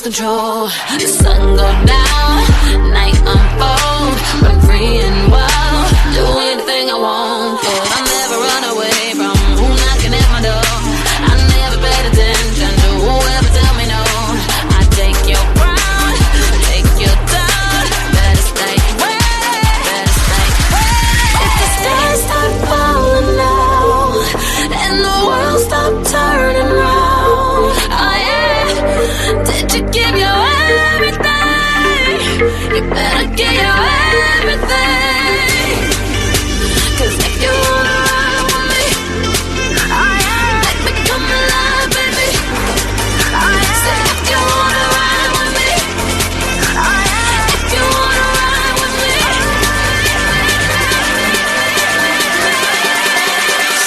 Control. The sun go down, night unfold. I'm free and wild, do anything I want. 'Cause I'll never run away from who's knocking at my door. I never paid attention to whoever tell me no. I take your crown, take your down. Better stay ready, better stay ready. If the stars start falling now and the world stop turning round, oh yeah, did you give your everything? You better give your everything. 'Cause if you wanna ride with me, oh yeah, make me come alive, baby. Oh yeah, say if you wanna ride with me, oh yeah, if you wanna ride with me.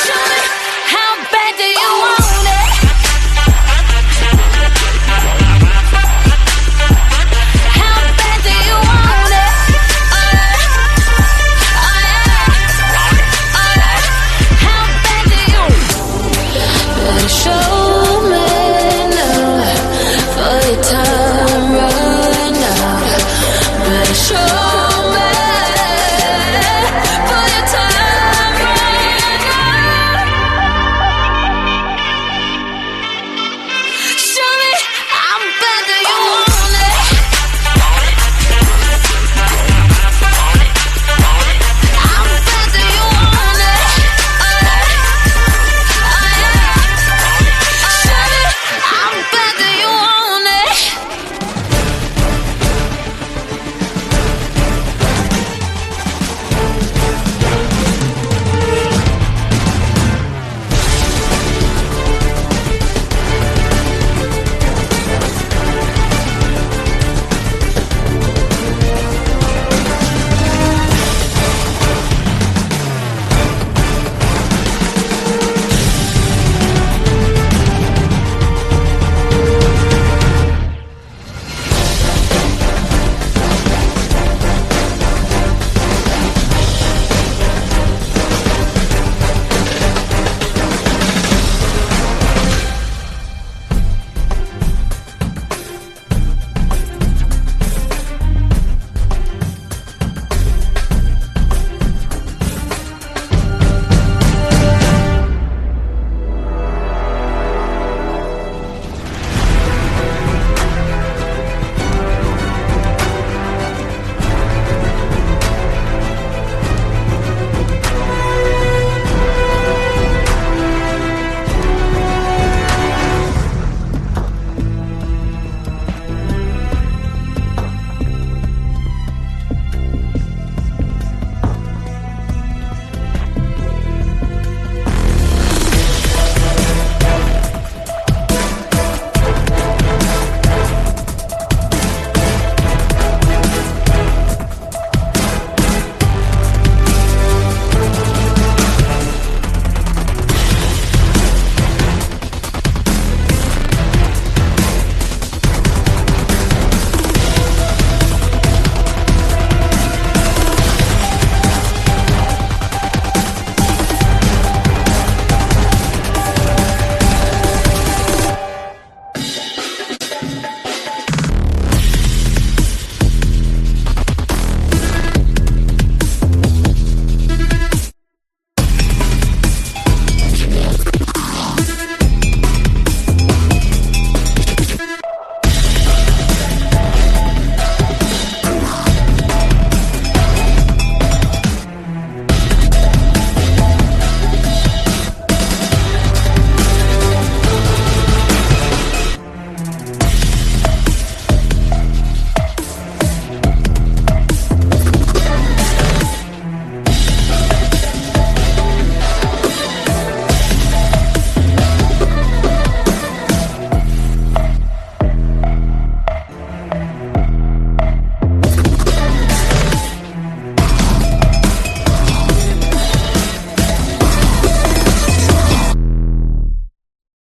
Show me how bad do you want it? How bad do you want it? Oh yeah, oh yeah, oh yeah. How bad do you? Better show me now, for your time right now. Better show